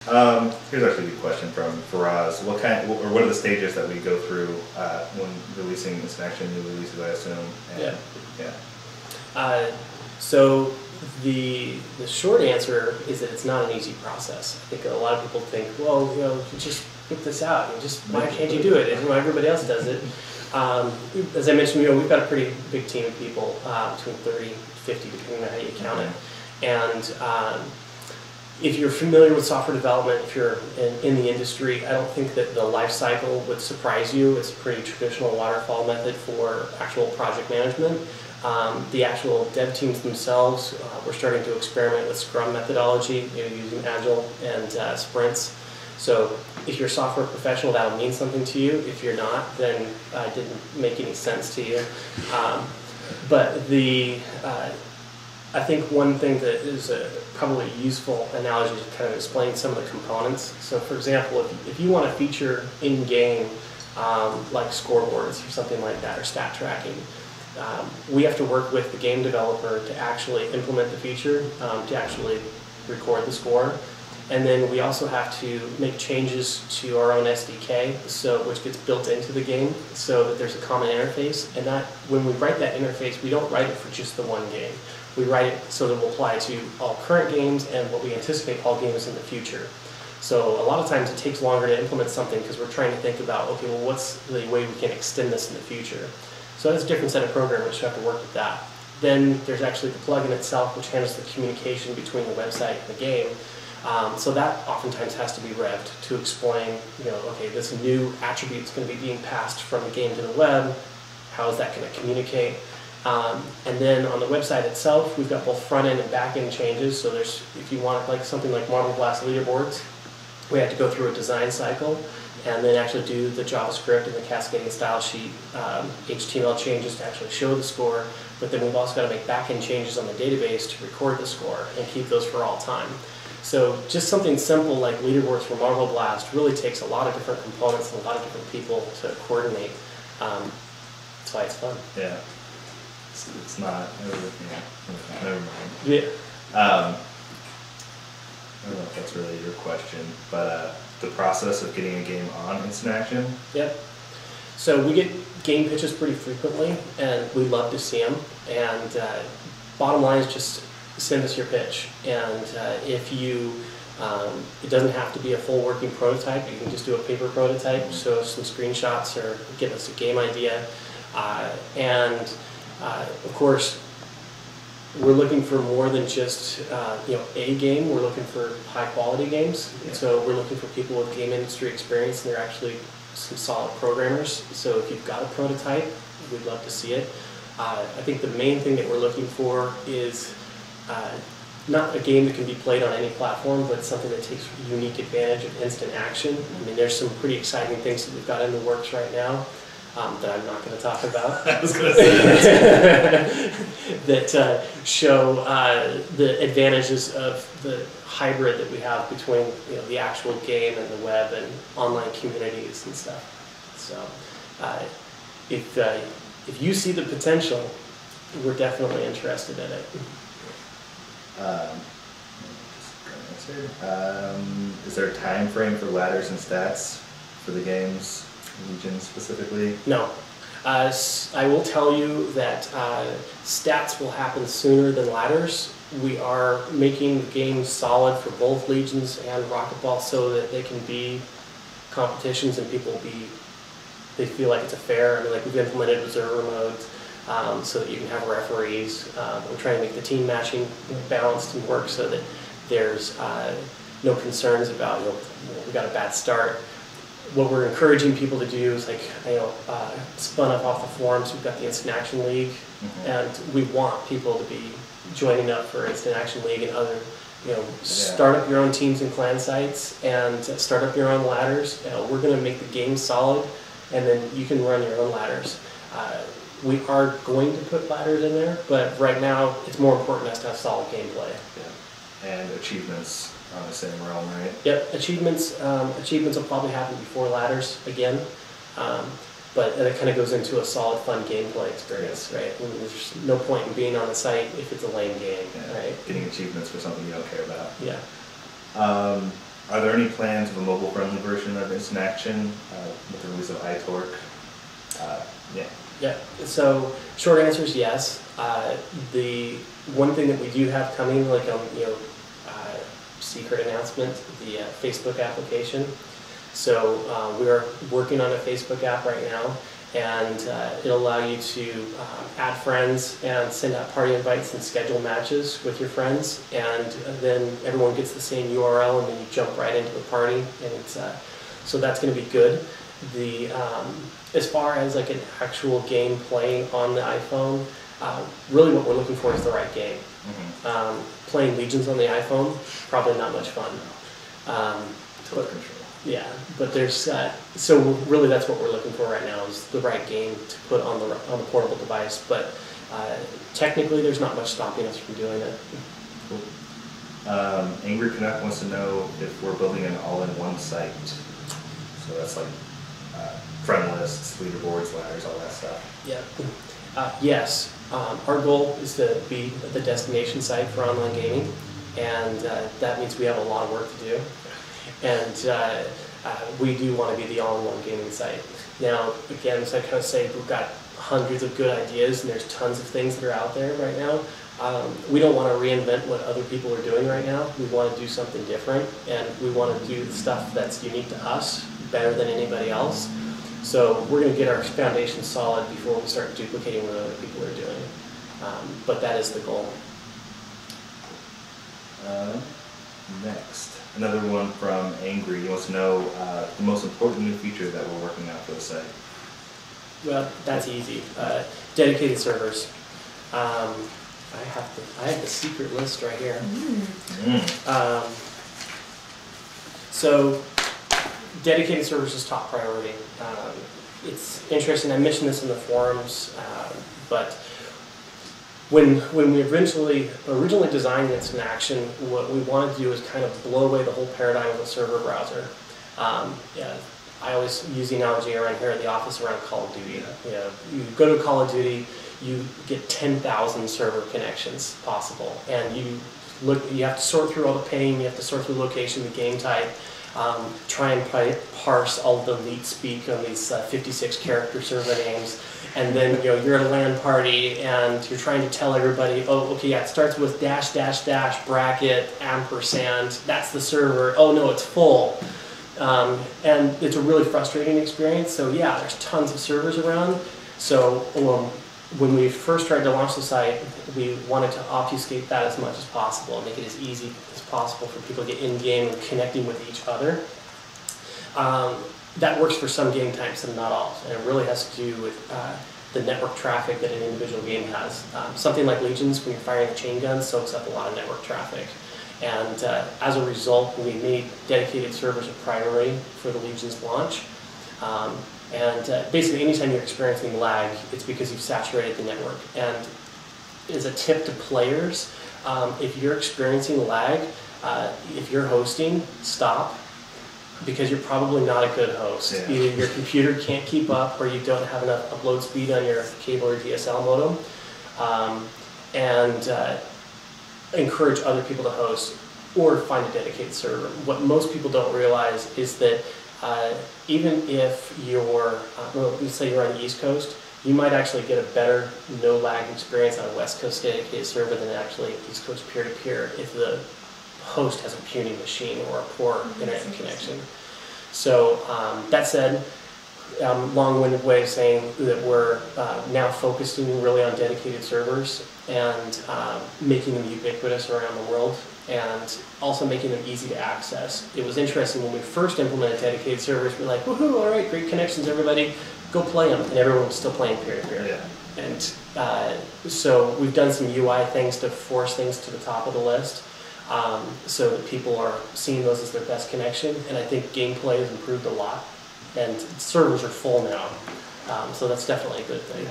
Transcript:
Here's actually a good question from Faraz. What are the stages that we go through when releasing this action, new releases, I assume? And, yeah. So the short answer is that it's not an easy process. I think a lot of people think, well, you just put this out. Why can't you do it? Everybody else does it. As I mentioned, we've got a pretty big team of people, between 30 and 50, depending on how you count it. And if you're familiar with software development, if you're in the industry, I don't think that the life cycle would surprise you. It's a pretty traditional waterfall method for actual project management. The actual dev teams themselves, we're starting to experiment with Scrum methodology, using Agile and sprints. So if you're a software professional, that'll mean something to you. If you're not, then it didn't make any sense to you. But I think one thing that is probably a useful analogy to kind of explain some of the components. So for example, if you want a feature in-game, like scoreboards or something like that, or stat tracking, we have to work with the game developer to actually implement the feature, to actually record the score. And then we also have to make changes to our own SDK, which gets built into the game, so that there's a common interface. And that when we write that interface, we don't write it for just the one game. We write it so that it will apply to all current games and what we anticipate all games in the future. So a lot of times it takes longer to implement something because we're trying to think about, okay, well, what's the way we can extend this in the future? So that's a different set of programmers who have to work with that. Then there's actually the plugin itself, which handles the communication between the website and the game. So that oftentimes has to be revved to explain, okay, this new attribute is going to be being passed from the game to the web. How is that going to communicate? And then on the website itself, we've got both front-end and back-end changes. So if you want something like Marble Blast leaderboards, we have to go through a design cycle and then actually do the JavaScript and the cascading style sheet, HTML changes to actually show the score. But then we've also got to make back-end changes on the database to record the score and keep those for all time. So just something simple like leaderboards for Marble Blast really takes a lot of different components and a lot of different people to coordinate. That's why it's fun. Yeah. It's not. Never mind. Yeah. I don't know if that's really your question, but the process of getting a game on Instant Action. Yep. So we get game pitches pretty frequently, and we love to see them. And bottom line is just send us your pitch. And if you, it doesn't have to be a full working prototype. You can just do a paper prototype, show some screenshots, or give us a game idea. Of course, we're looking for more than just a game. We're looking for high quality games. Yeah. So we're looking for people with game industry experience, and they're actually some solid programmers. So if you've got a prototype, we'd love to see it. I think the main thing that we're looking for is not a game that can be played on any platform, but something that takes unique advantage of instant action. I mean, there's some pretty exciting things that we've got in the works right now. That I'm not going to talk about. I was going to say that show the advantages of the hybrid that we have between the actual game and the web and online communities and stuff. So if you see the potential, we're definitely interested in it. Is there a time frame for ladders and stats for the games? Legion specifically? No. I will tell you that stats will happen sooner than ladders. We are making the game solid for both Legions and Racquetball so that they can be competitions and they feel like it's fair. I mean, like we've implemented observer modes so that you can have referees. We're trying to make the team matching balanced and work so that there's no concerns about we got a bad start. What we're encouraging people to do is spun up off the forums. We've got the Instant Action League, and we want people to be joining up for Instant Action League and other, start up your own teams and clan sites and start up your own ladders. We're going to make the game solid, and then you can run your own ladders. We are going to put ladders in there, but right now it's more important to have solid gameplay. Yeah. And achievements on the same realm, right? Yep, achievements will probably happen before ladders again, but it kind of goes into a solid, fun gameplay experience, right? I mean, there's no point in being on the site if it's a lame game, right? Getting achievements for something you don't care about. Yeah. Are there any plans of a mobile-friendly version of Instant Action with the release of iTorque? Yeah. Yeah. So short answer is yes. The one thing that we do have coming, like secret announcement, the Facebook application. So we are working on a Facebook app right now, and it'll allow you to add friends and send out party invites and schedule matches with your friends, and then everyone gets the same URL, and then you jump right into the party, and it's so that's going to be good. The as far as like an actual game play on the iPhone, really what we're looking for is the right game. Playing Legions on the iPhone, probably not much fun. Total control. Yeah, but there's so really that's what we're looking for right now is the right game to put on the portable device. But technically, there's not much stopping us from doing it. Cool. Angry Canuck wants to know if we're building an all-in-one site. So that's like friend lists, leaderboards, ladders, all that stuff. Yeah. Yes. Our goal is to be the destination site for online gaming, and that means we have a lot of work to do. And we do want to be the all-in-one gaming site. Now, again, as I kind of say, we've got hundreds of good ideas, and there's tons of things that are out there right now. We don't want to reinvent what other people are doing right now. We want to do something different, and we want to do stuff that's unique to us, better than anybody else. So we're going to get our foundation solid before we start duplicating what other people are doing. But that is the goal. Next, another one from Angry. He wants to know the most important new feature that we're working on for the site. Well, that's easy. Dedicated servers. I have the secret list right here. So, dedicated servers is top priority. It's interesting. I mentioned this in the forums, but when we originally designed Instant Action, what we wanted to do is kind of blow away the whole paradigm of a server browser. Yeah, I always use the analogy around here at the office around Call of Duty. You know, you go to Call of Duty, you get 10,000 server connections possible, and you have to sort through all the ping, you have to sort through location, the game type, try and parse all the elite speak on these 56 character server names. And then you're at a LAN party and you're trying to tell everybody, oh, okay, yeah, it starts with -- bracket ampersand. That's the server. Oh no, it's full, and it's a really frustrating experience. So yeah, there's tons of servers around. So when we first tried to launch the site, we wanted to obfuscate that as much as possible and make it as easy as possible for people to get in game and connecting with each other. That works for some game types and not all, and it really has to do with the network traffic that an individual game has. Something like Legions, when you're firing a chain gun, soaks up a lot of network traffic. And as a result, we made dedicated servers a priority for the Legions launch. Basically, anytime you're experiencing lag, it's because you've saturated the network. And as a tip to players, if you're experiencing lag, if you're hosting, stop, because you're probably not a good host. Yeah. Either your computer can't keep up, or you don't have enough upload speed on your cable or DSL modem. Encourage other people to host, or find a dedicated server. What most people don't realize is that even if you're, let's say you're on the East Coast, you might actually get a better no lag experience on a West Coast dedicated server than actually East Coast peer-to-peer if the host has a puny machine or a poor internet connection. So that said, long-winded way of saying that we're now focusing really on dedicated servers and making them ubiquitous around the world, and also making them easy to access. It was interesting when we first implemented dedicated servers, we're like, woohoo, all right, great connections, everybody, go play them. And everyone was still playing peer-to-peer. Yeah. And so we've done some UI things to force things to the top of the list, so that people are seeing those as their best connection. And I think gameplay has improved a lot, and servers are full now. So that's definitely a good thing.